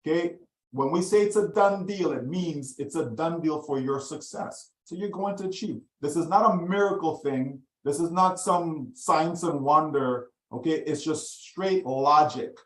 Okay, when we say it's a done deal, it means it's a done deal for your success. So you're going to achieve. This is not a miracle thing. This is not some science and wonder. Okay, it's just straight logic.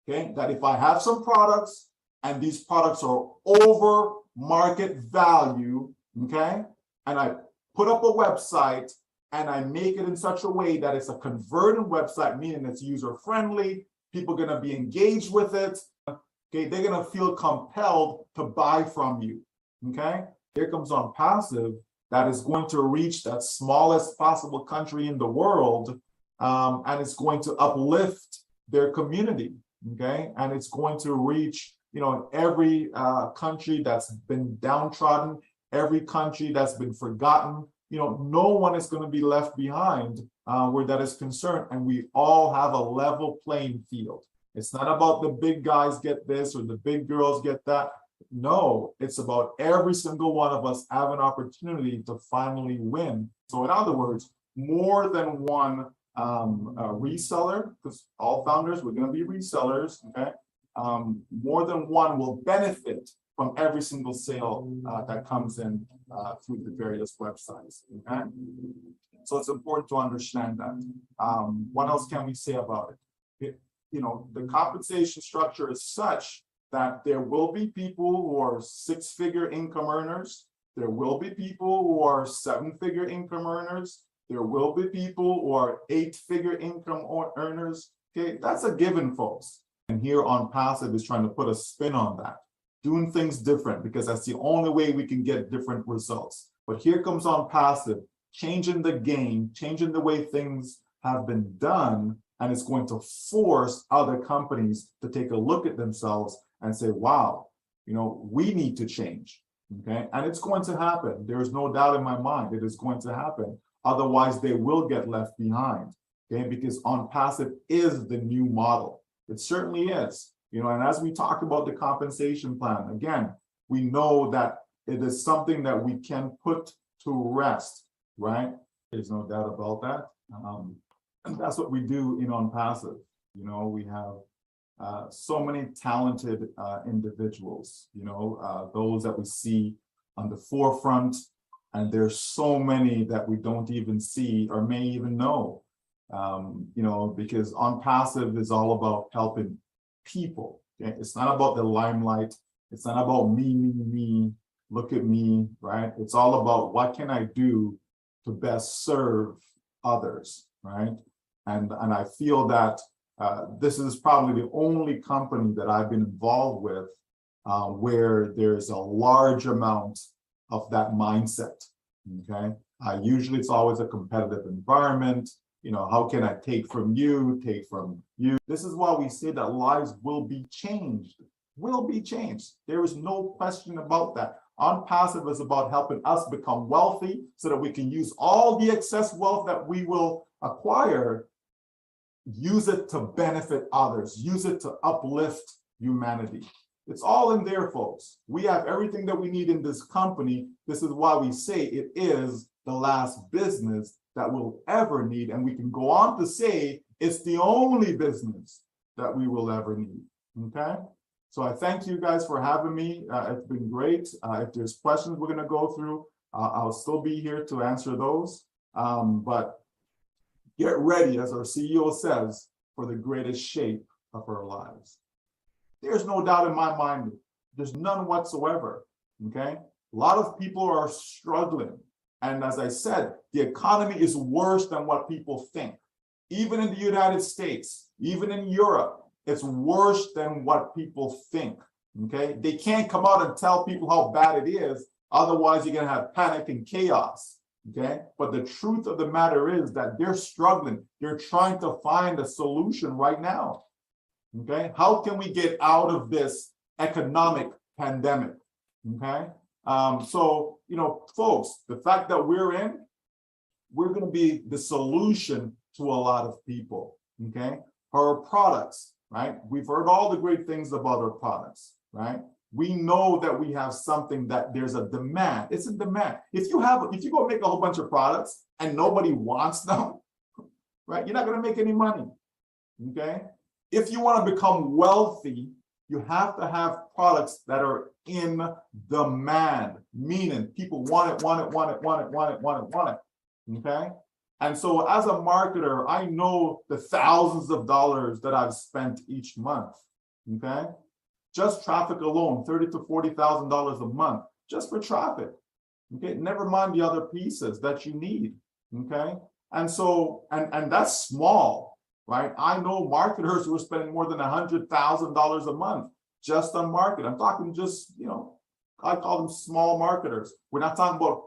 Okay, that if I have some products and these products are over market value, okay, and I put up a website and I make it in such a way that it's a converting website, meaning it's user friendly, people are going to be engaged with it. Okay, they're going to feel compelled to buy from you. Okay, here comes ONPASSIVE that is going to reach that smallest possible country in the world, and it's going to uplift their community. Okay, and it's going to reach, you know, every country that's been downtrodden, every country that's been forgotten. You know, no one is going to be left behind where that is concerned, and we all have a level playing field. It's not about the big guys get this or the big girls get that. No, it's about every single one of us have an opportunity to finally win. So in other words, more than one reseller, because all founders, we're going to be resellers, okay? More than one will benefit from every single sale that comes in through the various websites, okay? So it's important to understand that. What else can we say about it? You know, the compensation structure is such that there will be people who are six-figure income earners. There will be people who are seven-figure income earners. There will be people who are eight-figure income earners. Okay, that's a given, folks. And here ONPASSIVE is trying to put a spin on that, doing things different, because that's the only way we can get different results. But here comes ONPASSIVE, changing the game, changing the way things have been done, and it's going to force other companies to take a look at themselves and say, wow, you know, we need to change, okay? And it's going to happen. There's no doubt in my mind it is going to happen. Otherwise, they will get left behind, okay? Because ONPASSIVE is the new model. It certainly is, you know, and as we talk about the compensation plan, again, we know that it is something that we can put to rest, right? There's no doubt about that. And that's what we do in ONPASSIVE. You know, we have so many talented individuals, you know, those that we see on the forefront, and there's so many that we don't even see or may even know, you know, because ONPASSIVE is all about helping people. Okay? It's not about the limelight. It's not about me, look at me, right? It's all about what can I do to best serve others, right? And I feel that this is probably the only company that I've been involved with where there's a large amount of that mindset, okay? Usually it's always a competitive environment. You know, how can I take from you, take from you? This is why we say that lives will be changed, There is no question about that. ONPASSIVE is about helping us become wealthy so that we can use all the excess wealth that we will acquire, use it to benefit others, use it to uplift humanity. It's all in there, folks. We have everything that we need in this company. This is why we say it is the last business that we'll ever need. And we can go on to say it's the only business that we will ever need, okay? So I thank you guys for having me. It's been great. If there's questions we're gonna go through, I'll still be here to answer those. But get ready, as our CEO says, for the greatest shape of our lives. There's no doubt in my mind, there's none whatsoever, okay? A lot of people are struggling. And as I said, the economy is worse than what people think. Even in the United States, even in Europe, it's worse than what people think, okay? They can't come out and tell people how bad it is. Otherwise, you're gonna have panic and chaos. Okay, but the truth of the matter is that they're struggling. They're trying to find a solution right now. Okay, how can we get out of this economic pandemic? Okay, so, you know, folks, the fact that we're going to be the solution to a lot of people. Okay, our products, right? We've heard all the great things about our products, right? We know that we have something that there's a demand. It's a demand. If you go make a whole bunch of products and nobody wants them, right? You're not going to make any money. Okay. If you want to become wealthy, You have to have products that are in demand, meaning people want it, want it, want it, want it, want it, want it, want it. Okay. And so as a marketer, I know the thousands of dollars that I've spent each month. Okay. Just traffic alone, $30,000 to $40,000 a month, just for traffic. Okay. Never mind the other pieces that you need. Okay. And so, and that's small, right? I know marketers who are spending more than $100,000 a month just on marketing. I'm talking just, I call them small marketers. We're not talking about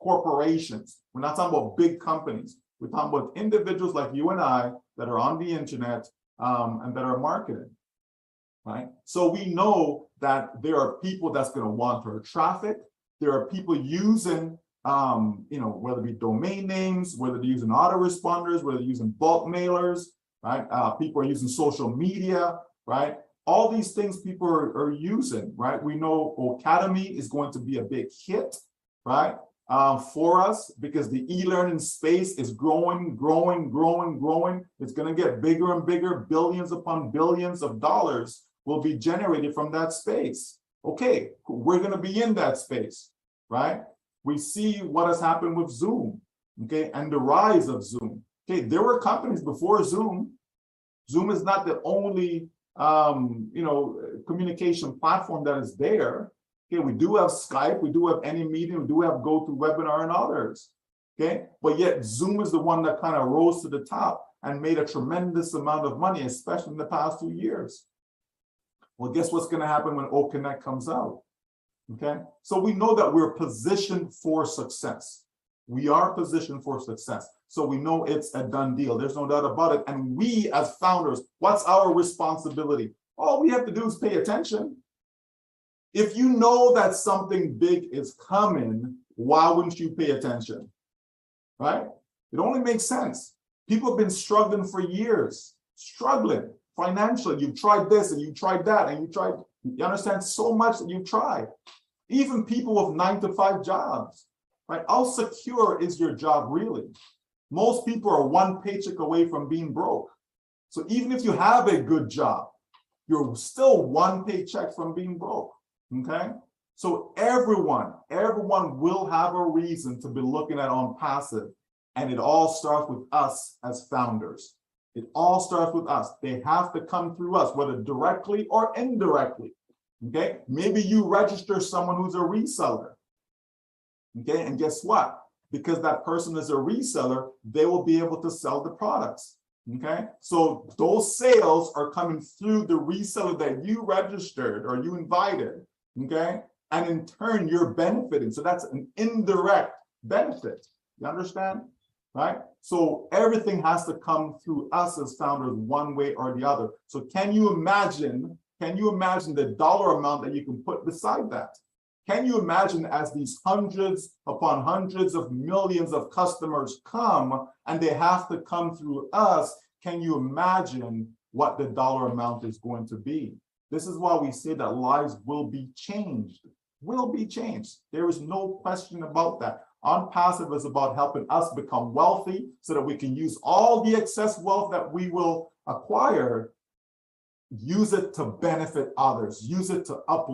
corporations. We're not talking about big companies. We're talking about individuals like you and I that are on the internet and that are marketing, right? So we know that there are people that's going to want our traffic. There are people using whether it be domain names, whether they're using autoresponders, whether they're using bulk mailers, right? People are using social media, right? All these things people are using, right? We know Academy is going to be a big hit, right? For us, because the e-learning space is growing, growing, growing, growing. It's going to get bigger and bigger. Billions upon billions of dollars will be generated from that space. Okay, we're going to be in that space, right? We see what has happened with Zoom, okay, and the rise of Zoom. Okay, there were companies before Zoom. Zoom is not the only, communication platform that is there. Okay, we do have Skype, we do have AnyMeeting, we do have GoToWebinar and others. Okay, but yet Zoom is the one that kind of rose to the top and made a tremendous amount of money, especially in the past 2 years. Well, guess what's going to happen when OConnect comes out? Okay, so we know that we're positioned for success. We are positioned for success. So we know it's a done deal. There's no doubt about it. And we as founders, what's our responsibility? All we have to do is pay attention. If you know that something big is coming, why wouldn't you pay attention? Right? It only makes sense. People have been struggling for years, struggling financially. You've tried this and you tried that and you understand so much that you've tried. Even people with 9-to-5 jobs, right? How secure is your job really? Most people are one paycheck away from being broke. So even if you have a good job, you're still one paycheck from being broke. Okay, so everyone will have a reason to be looking at ONPASSIVE, and it all starts with us as founders. It all starts with us. They have to come through us, whether directly or indirectly. Okay, maybe you register someone who's a reseller. Okay, and guess what? Because that person is a reseller, they will be able to sell the products. Okay, so those sales are coming through the reseller that you registered or you invited. Okay, and in turn, you're benefiting. So that's an indirect benefit. You understand? Right? So everything has to come through us as founders one way or the other. So can you imagine the dollar amount that you can put beside that? Can you imagine as these hundreds upon hundreds of millions of customers come and they have to come through us? Can you imagine what the dollar amount is going to be? This is why we say that lives will be changed, will be changed. There is no question about that. ONPASSIVE is about helping us become wealthy so that we can use all the excess wealth that we will acquire, use it to benefit others, use it to uplift